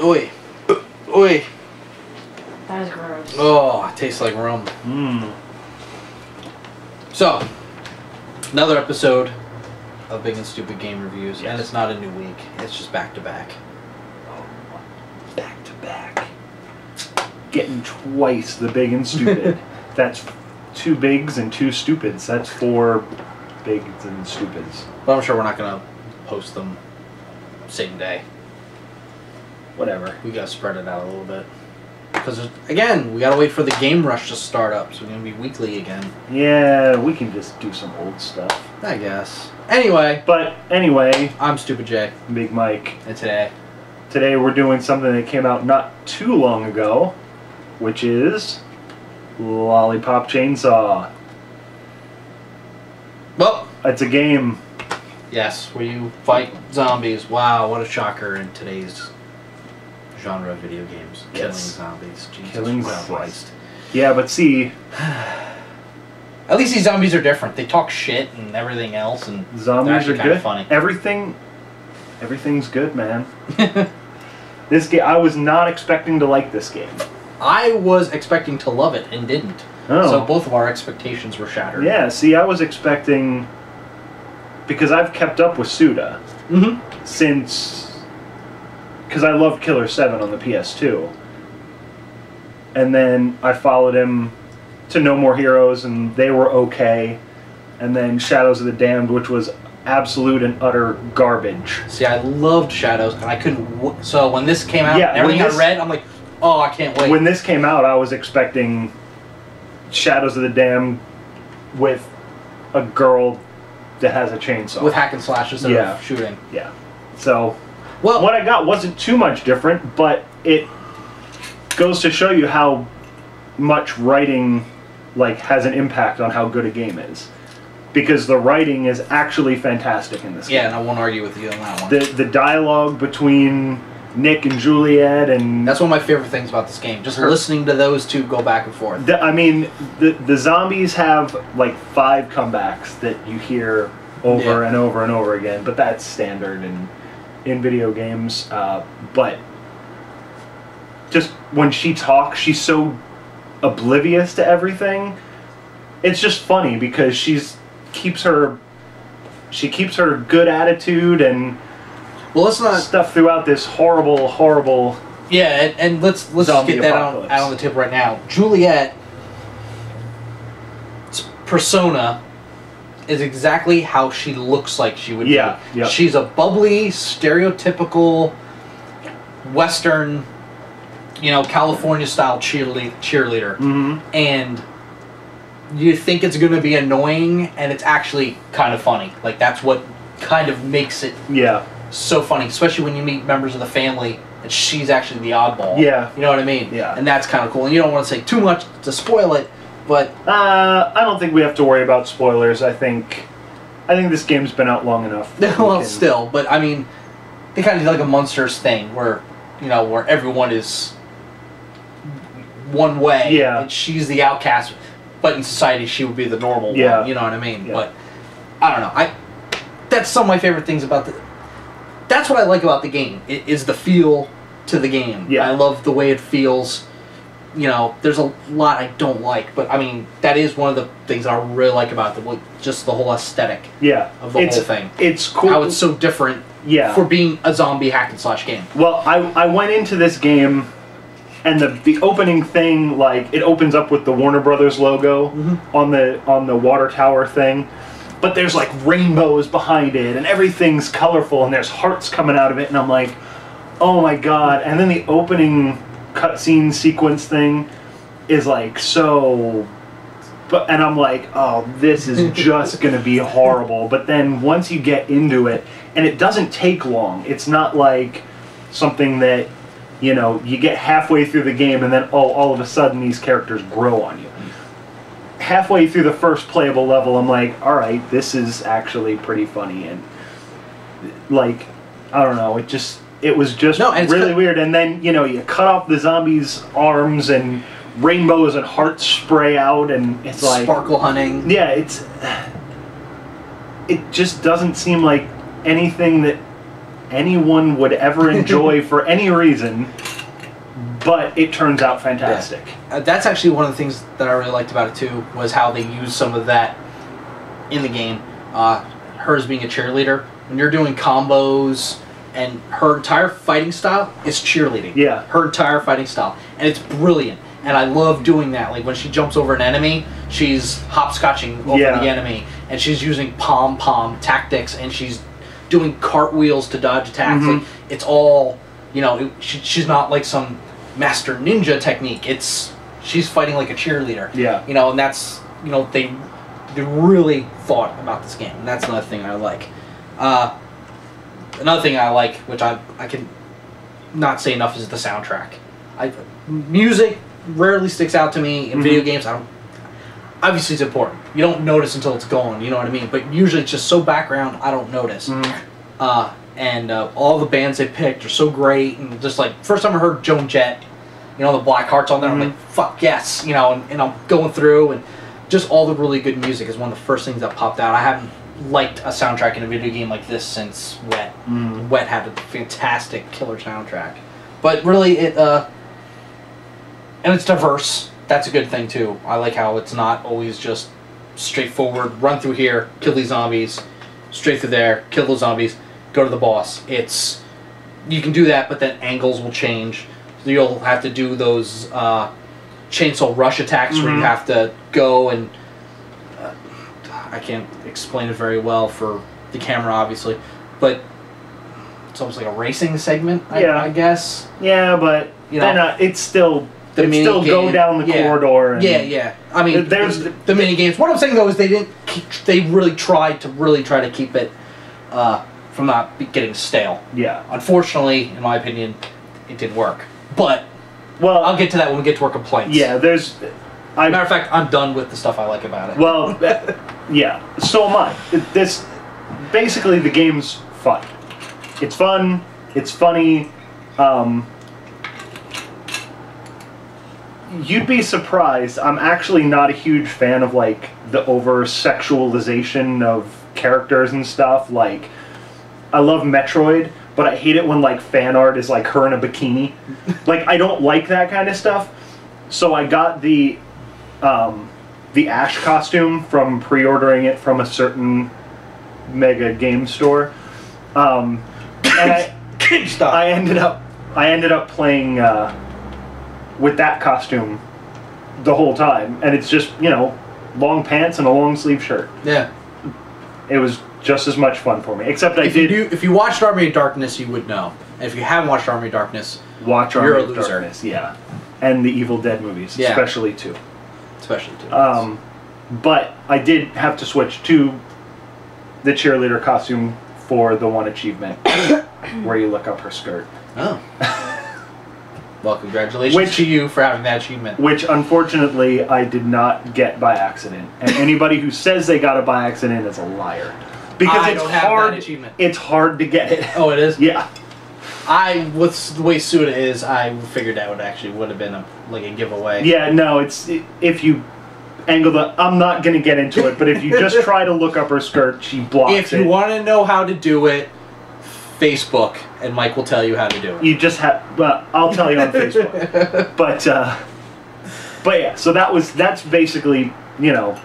Oi. Oi. That is gross. Oh, it tastes like rum. So, another episode of Big and Stupid Game Reviews, and it's not a new week. It's just back to back. Back to back. Getting twice the big and stupid. That's 2 bigs and 2 stupids. That's 4 bigs and stupids. But I'm sure we're not going to post them same day. Whatever. We got to spread it out a little bit. Because, again, we got to wait for the game rush to start up, so we're going to be weekly again. Yeah, we can just do some old stuff. I guess. Anyway. But anyway. I'm Stupid Jay. Big Mike. And today we're doing something that came out not too long ago, which is Lollipop Chainsaw. Well. It's a game. Yes, where you fight zombies. Wow, what a shocker in today's genre of video games. Yes. Killing zombies. Jesus Killing Christ. Yeah, but see... At least these zombies are different. They talk shit and everything else, and zombies are good. Funny. Everything's good, man. This game, I was not expecting to like this game. I was expecting to love it and didn't. Oh. So both of our expectations were shattered. Yeah, see, I was expecting... Because I've kept up with Suda since... Because I loved Killer 7 on the PS2. And then I followed him to No More Heroes, and they were okay. And then Shadows of the Damned, which was absolute and utter garbage. See, I loved Shadows, and I couldn't... So when this came out, and everything I read, I'm like, oh, I can't wait. When this came out, I was expecting Shadows of the Damned with a girl that has a chainsaw. With hack and slash instead of shooting. Yeah. So, well, what I got wasn't too much different, but it goes to show you how much writing has an impact on how good a game is. Because the writing is actually fantastic in this game. Yeah, and I won't argue with you on that one. The dialogue between Nick and Juliet, and... That's one of my favorite things about this game. Just listening to those two go back and forth. The zombies have, 5 comebacks that you hear over and over and over again. But that's standard in video games. But just when she talks, she's so oblivious to everything. It's just funny because she keeps her good attitude and stuff throughout this horrible yeah, and let's get that out on the tip right now. Juliet's persona is exactly how she looks like she would be. Yeah. She's a bubbly, stereotypical Western, California style cheerleader. And you think it's going to be annoying, and it's actually kind of funny. That's what kind of makes it so funny, especially when you meet members of the family and she's actually the oddball. Yeah. You know what I mean? Yeah. And that's kind of cool. And you don't want to say too much to spoil it, but... I don't think we have to worry about spoilers. I think this game's been out long enough. Well, still, but I mean, they kind of do like a Monsters thing where, where everyone is one way. Yeah. And she's the outcast, but in society she would be the normal one. You know what I mean? Yeah. But I don't know. That's some of my favorite things about that's what I like about the game. It is the feel to the game. Yeah. I love the way it feels. There's a lot I don't like, but I mean, that is one of the things I really like about just the whole aesthetic of the whole thing. It's cool. How it's so different for being a zombie hack and slash game. Well, I went into this game, and the opening thing, it opens up with the Warner Brothers logo on the water tower thing. But there's rainbows behind it, and everything's colorful, and there's hearts coming out of it, and I'm like, oh my god. And then the opening cutscene sequence thing is so... And I'm like, oh, this is just going to be horrible. But then once you get into it, and it doesn't take long, it's not like something that, you get halfway through the game, and then, all of a sudden these characters grow on you. Halfway through the first playable level, I'm like, alright, this is actually pretty funny, and I don't know, it was just really weird. And then, you cut off the zombies' arms and rainbows and hearts spray out, and it's sparkle hunting. Yeah, it just doesn't seem like anything that anyone would ever enjoy for any reason, but it turns out fantastic. Yeah. That's actually one of the things that I really liked about it too, was how they used some of that in the game. Hers being a cheerleader, when you're doing combos, and her entire fighting style is cheerleading. Yeah. Her entire fighting style. And it's brilliant. And I love doing that. Like when she jumps over an enemy, she's hopscotching over the enemy. And she's using pom-pom tactics, and she's doing cartwheels to dodge attacks. Like, it's all, you know, she's not like some master ninja technique. She's fighting like a cheerleader. Yeah. You know, and that's, you know, they really thought about this game. And that's another thing I like. Another thing I like, which I can not say enough, is the soundtrack. Music rarely sticks out to me in video games. Obviously it's important. You don't notice until it's gone, you know what I mean? But usually it's just so background, I don't notice. And all the bands they picked are so great. And just like, first time I heard Joan Jett, you know, the Black Hearts on there, I'm like, fuck yes, you know, and I'm going through, and just all the really good music is one of the first things that popped out. I haven't liked a soundtrack in a video game like this since Wet. Wet had a fantastic killer soundtrack. But really, and it's diverse. That's a good thing too. I like how it's not always just straightforward, run through here, kill these zombies, straight through there, kill those zombies, go to the boss. You can do that, but then angles will change. So you'll have to do those chainsaw rush attacks where you have to go and I can't explain it very well for the camera, obviously, but it's almost like a racing segment, I guess. Yeah, but you know, it's still go down the corridor. And yeah. I mean, there's the mini games. What I'm saying though is they really tried to keep it from not getting stale. Yeah. Unfortunately, in my opinion, it didn't work. But I'll get to that when we get to our complaints. Yeah, matter of fact, I'm done with the stuff I like about it. Well, yeah, so am I. Basically, the game's fun. It's fun. It's funny. You'd be surprised. I'm actually not a huge fan of like the over sexualization of characters and stuff. Like, I love Metroid, but I hate it when like fan art is like her in a bikini. Like, I don't like that kind of stuff. So I got the Ash costume from pre-ordering it from a certain mega game store, and I ended up playing with that costume the whole time, and it's just, you know, long pants and a long sleeve shirt. Yeah, it was just as much fun for me. Except if you watched Army of Darkness, you would know. And if you haven't watched Army of Darkness, you're a loser. Darkness, yeah, and the Evil Dead movies, especially two. But I did have to switch to the cheerleader costume for the one achievement where you look up her skirt. Oh. Well, congratulations to you for having that achievement. Which, unfortunately, I did not get by accident. And anybody who says they got it by accident is a liar. Because it's hard. It's hard to get it. Oh, it is? Yeah. With the way Suda is, I figured that would have been a giveaway. Yeah, no, if you angle I'm not going to get into it, but if you just try to look up her skirt, she blocks it. If you want to know how to do it, Facebook, and Mike will tell you how to do it. You just have, well, I'll tell you on Facebook. But yeah, so that's basically, you know,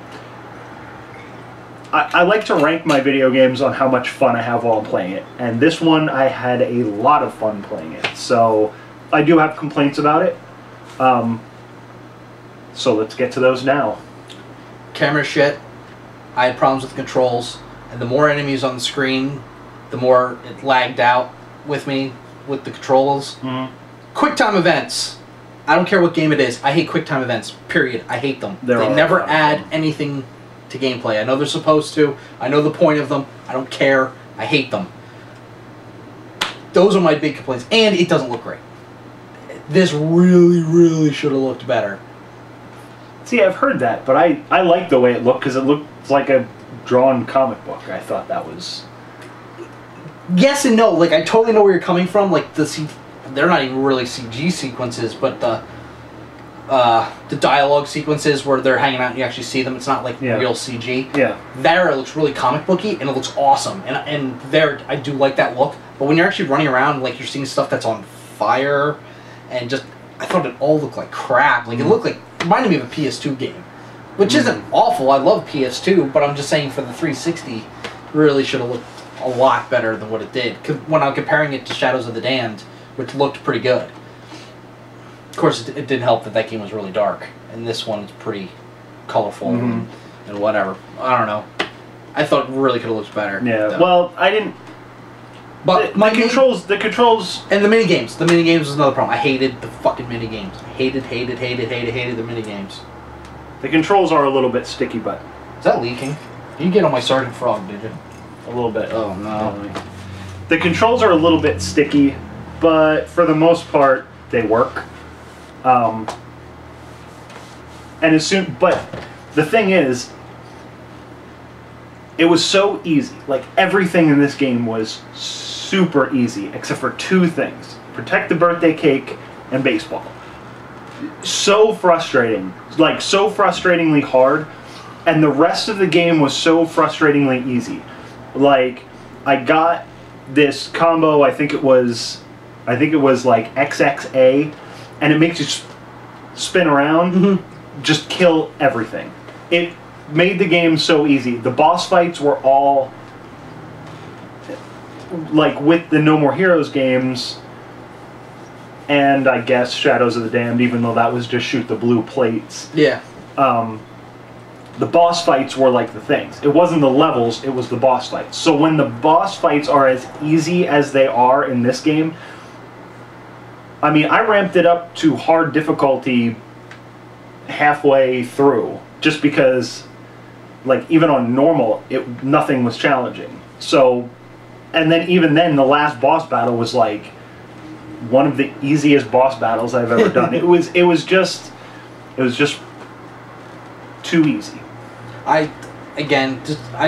I like to rank my video games on how much fun I have while playing it. And this one, I had a lot of fun playing it. So I do have complaints about it. So let's get to those now. Camera shit. I had problems with controls. And the more enemies on the screen, the more it lagged out with me with the controls. QuickTime events. I don't care what game it is. I hate QuickTime events. Period. I hate them. They never add anything to gameplay. I know they're supposed to. I know the point of them. I don't care. I hate them. Those are my big complaints. And it doesn't look great. This really, really should have looked better. See, I've heard that, but I like the way it looked because it looked like a drawn comic book. I thought that was... Yes and no. Like, I totally know where you're coming from. Like, they're not even really CG sequences, but the dialogue sequences where they're hanging out and you actually see them. It's not like real CG. Yeah. There it looks really comic booky and it looks awesome. And there I do like that look. But when you're actually running around, like you're seeing stuff that's on fire, and just I thought it all looked like crap. Like it looked like reminded me of a PS2 game, which isn't awful. I love PS2, but I'm just saying for the 360, really should have looked a lot better than what it did. When I'm comparing it to Shadows of the Damned, which looked pretty good. Of course, it did help that that game was really dark, and this one is pretty colorful and whatever. I don't know. I thought it really could have looked better. Yeah. Though. Well, I didn't. But the controls, and the mini games. The mini games was another problem. I hated the fucking mini games. Hated the mini games. The controls are a little bit sticky, but Is that leaking? You get on my Sergeant Frog, did you? a little bit. Oh no. The controls are a little bit sticky, but for the most part, they work. And but the thing is, it was so easy. Like everything in this game was super easy, except for two things: protect the birthday cake and baseball. So frustrating, like so frustratingly hard, and the rest of the game was so frustratingly easy. Like I got this combo. I think it was like XXA, and it makes you spin around, just kill everything. It made the game so easy. The boss fights were all like with the No More Heroes games, and I guess Shadows of the Damned, even though that was just shoot the blue plates. Yeah. The boss fights were like the things. It wasn't the levels, it was the boss fights. So when the boss fights are as easy as they are in this game, I mean, I ramped it up to hard difficulty halfway through, just because, like, even on normal, nothing was challenging. So, and then even then, the last boss battle was like one of the easiest boss battles I've ever done. It was just too easy. I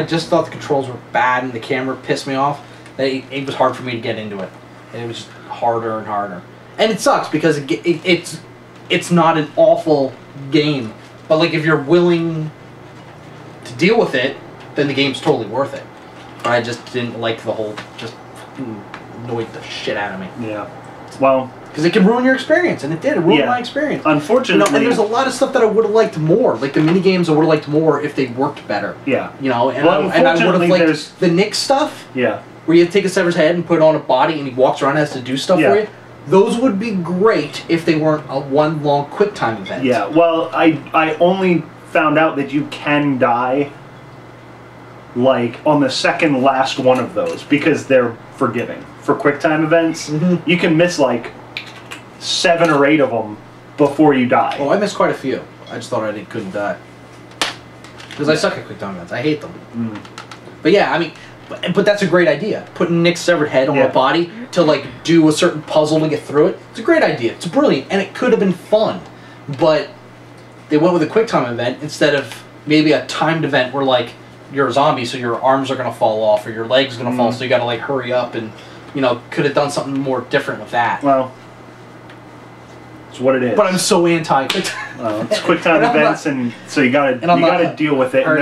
just thought the controls were bad and the camera pissed me off. It was hard for me to get into it, and it was just harder and harder. And it sucks because it's not an awful game, but like if you're willing to deal with it, then the game's totally worth it. But I just didn't like the whole, just annoyed the shit out of me. Yeah. Well, because it can ruin your experience, and it did. It ruined my experience. Unfortunately, and there's a lot of stuff that I would have liked more, like the mini games. I would have liked more if they worked better. Yeah. And I would have liked the Nick stuff. Yeah. Where you take a sever's head and put it on a body, and he walks around and has to do stuff for you. Those would be great if they weren't a one long quick time event. Yeah. Well, I only found out that you can die like on the second last one of those because they're forgiving for quick time events. You can miss like 7 or 8 of them before you die. Oh, I missed quite a few. I just thought I couldn't die because I suck at quick time events. I hate them. But yeah, I mean, but that's a great idea. Putting Nick's severed head on a body to like do a certain puzzle to get through it. It's a great idea. It's brilliant, and it could have been fun. But they went with a quick time event instead of maybe a timed event where like you're a zombie, so your arms are gonna fall off or your legs gonna fall, so you gotta like hurry up and could have done something more different with that. Well, it's what it is. But I'm so anti quick time. Well, it's quick time events, and so you gotta deal with it. And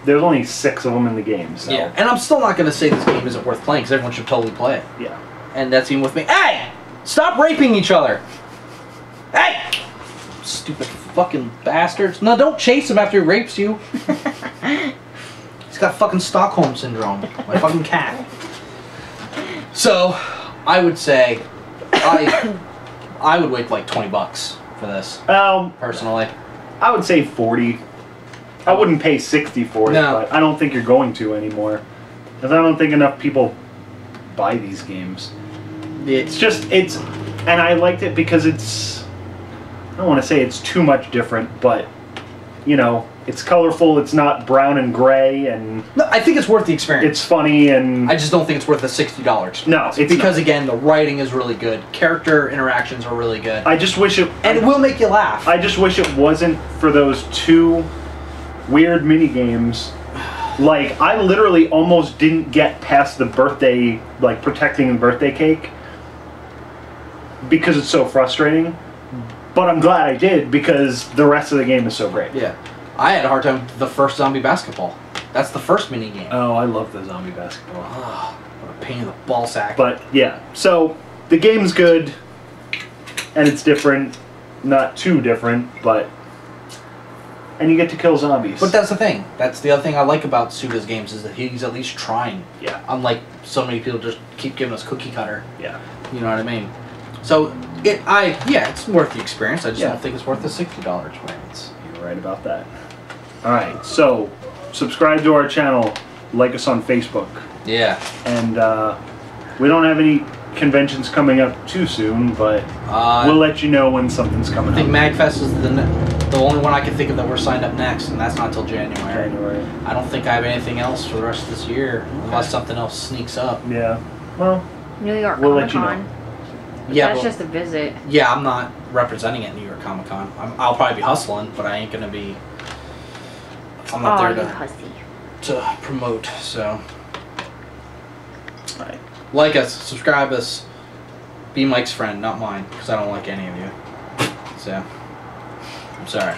there's only 6 of them in the game. So. Yeah, and I'm still not gonna say this game isn't worth playing because everyone should totally play it. Yeah. And that's even with me. Hey, stop raping each other. Hey, stupid fucking bastards. No, don't chase him after he rapes you. He's got fucking Stockholm syndrome. My fucking cat. So, I would say, I would wait like $20 for this. Personally, I would say 40. I wouldn't pay 60 for it, but I don't think you're going to anymore. Because I don't think enough people buy these games. And I liked it because I don't want to say it's too much different, but, it's colorful, it's not brown and gray, and... No, I think it's worth the experience. It's funny, and... I just don't think it's worth the $60. No, it's because, again, the writing is really good. Character interactions are really good. I just wish it... And it will make you laugh. I just wish it wasn't for those 2 weird mini-games. Like, I literally almost didn't get past the birthday, like, protecting the birthday cake. Because it's so frustrating. But I'm glad I did because the rest of the game is so great. Yeah. I had a hard time with the first zombie basketball. That's the first mini game. Oh, I love the zombie basketball. Oh, what a pain in the ball sack. But yeah, so the game's good, and it's different. Not too different, but... And you get to kill zombies. But that's the thing. That's the other thing I like about Suda's games is that he's at least trying. Yeah. Unlike so many people just keep giving us cookie cutter. Yeah. You know what I mean? So, it's worth the experience. I just don't think it's worth the $60 experience. You're right about that. Alright, so, subscribe to our channel, like us on Facebook. Yeah. And, we don't have any conventions coming up too soon, but we'll let you know when something's coming up. I think MagFest is the only one I can think of that we're signed up next, and that's not until January. I don't think I have anything else for the rest of this year, unless something else sneaks up. Yeah. Well, New York we'll Comic Con. let you know. Yeah, That's just a visit. Yeah, I'm not representing at New York Comic Con. I'll probably be hustling, but I ain't gonna be. I'm not there to promote. So, Alright. Like us, subscribe us, be Mike's friend, not mine, because I don't like any of you. So, I'm sorry.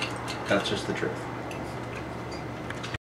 That's just the truth.